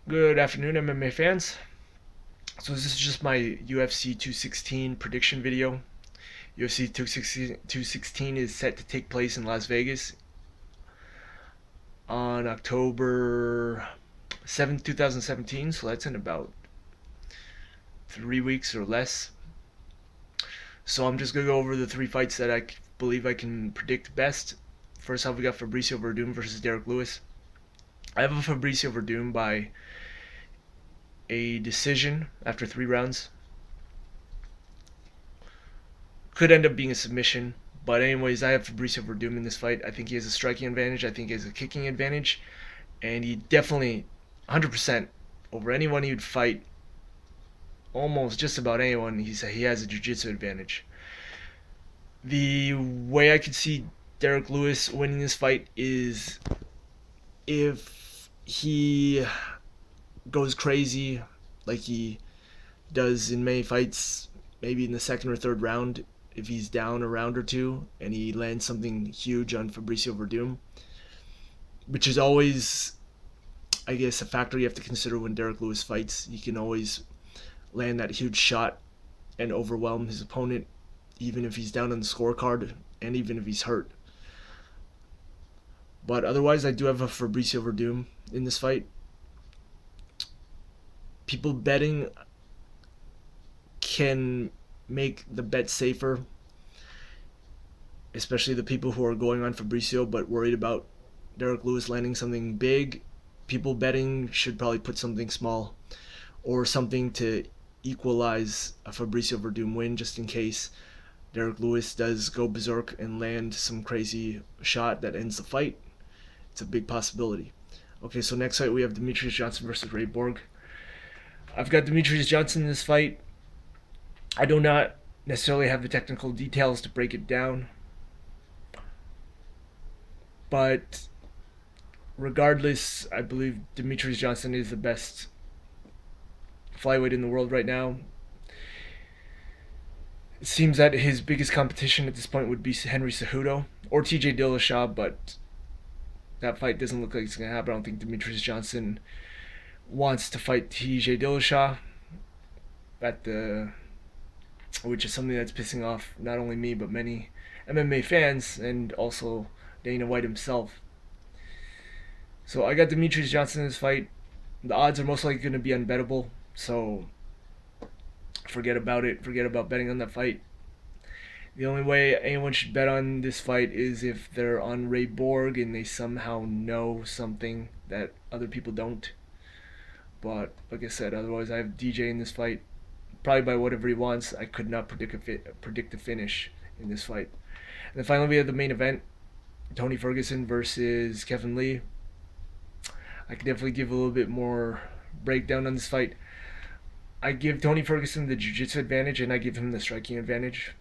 Good afternoon, MMA fans. So this is just my UFC 216 prediction video. UFC 216 is set to take place in Las Vegas on October 7th, 2017. So that's in about 3 weeks or less. So I'm just gonna go over the three fights that I believe I can predict best. First off, we got Fabricio Werdum versus Derrick Lewis. I have a Fabricio Werdum by a decision after 3 rounds. Could end up being a submission. But anyways, I have Fabricio Werdum in this fight. I think he has a striking advantage. I think he has a kicking advantage, and he definitely 100% over anyone he would fight. Almost just about anyone, he has a jiu-jitsu advantage. The way I could see Derrick Lewis winning this fight is if he goes crazy like he does in many fights, maybe in the second or third round, if he's down a round or two and he lands something huge on Fabricio Werdum, which is always, I guess, a factor you have to consider when Derrick Lewis fights. He can always land that huge shot and overwhelm his opponent, even if he's down on the scorecard and even if he's hurt. But otherwise, I do have a Fabricio Werdum in this fight. People betting can make the bet safer, especially the people who are going on Fabricio but worried about Derrick Lewis landing something big. People betting should probably put something small or something to equalize a Fabricio Werdum win, just in case Derrick Lewis does go berserk and land some crazy shot that ends the fight. It's a big possibility. Okay, so next fight we have Demetrious Johnson versus Ray Borg. I've got Demetrious Johnson in this fight. I do not necessarily have the technical details to break it down, but regardless, I believe Demetrious Johnson is the best flyweight in the world right now. It seems that his biggest competition at this point would be Henry Cejudo or TJ Dillashaw, but that fight doesn't look like it's going to happen. I don't think Demetrious Johnson wants to fight TJ Dillashaw which is something that's pissing off not only me but many MMA fans and also Dana White himself. So I got Demetrious Johnson in this fight. The odds are most likely going to be unbettable, so forget about it. Forget about betting on that fight. The only way anyone should bet on this fight is if they're on Ray Borg and they somehow know something that other people don't. But like I said, otherwise I have DJ in this fight. Probably by whatever he wants. I could not predict the finish in this fight. And then finally we have the main event: Tony Ferguson versus Kevin Lee. I could definitely give a little bit more breakdown on this fight. I give Tony Ferguson the jiu-jitsu advantage and I give him the striking advantage.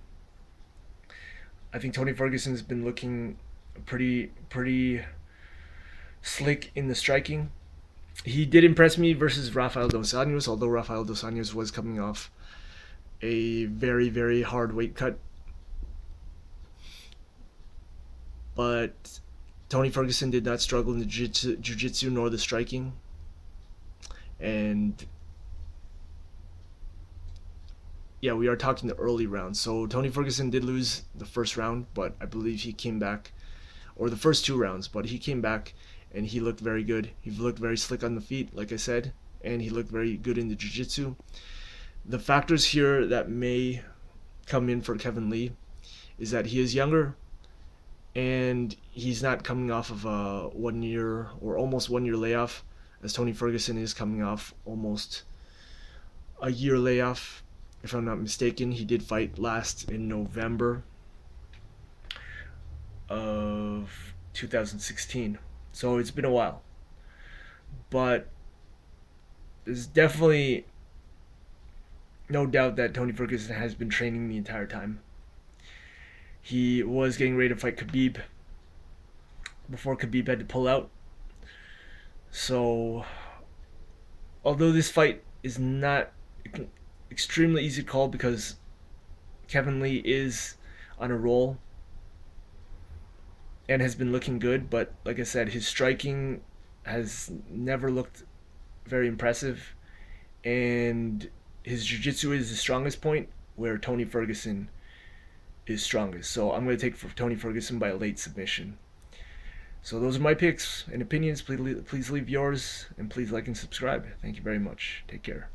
I think Tony Ferguson's been looking pretty slick in the striking. He did impress me versus Rafael Dos Anjos, although Rafael Dos Anjos was coming off a very hard weight cut. But Tony Ferguson did not struggle in the jiu-jitsu nor the striking. And yeah, we are talking the early rounds. So Tony Ferguson did lose the first round, but I believe he came back, or the first 2 rounds, but he came back and he looked very good. He looked very slick on the feet, like I said, and he looked very good in the jiu-jitsu. The factors here that may come in for Kevin Lee is that he is younger and he's not coming off of a 1 year or almost 1 year layoff, as Tony Ferguson is coming off almost a year layoff. If I'm not mistaken, he did fight last in November of 2016. So it's been a while. But there's definitely no doubt that Tony Ferguson has been training the entire time. He was getting ready to fight Khabib before Khabib had to pull out. So, although this fight is not extremely easy to call because Kevin Lee is on a roll and has been looking good, but like I said, his striking has never looked very impressive, and his jiu-jitsu is the strongest point, where Tony Ferguson is strongest. So I'm going to take for Tony Ferguson by a late submission. So those are my picks and opinions. Please leave yours, and please like and subscribe. Thank you very much. Take care.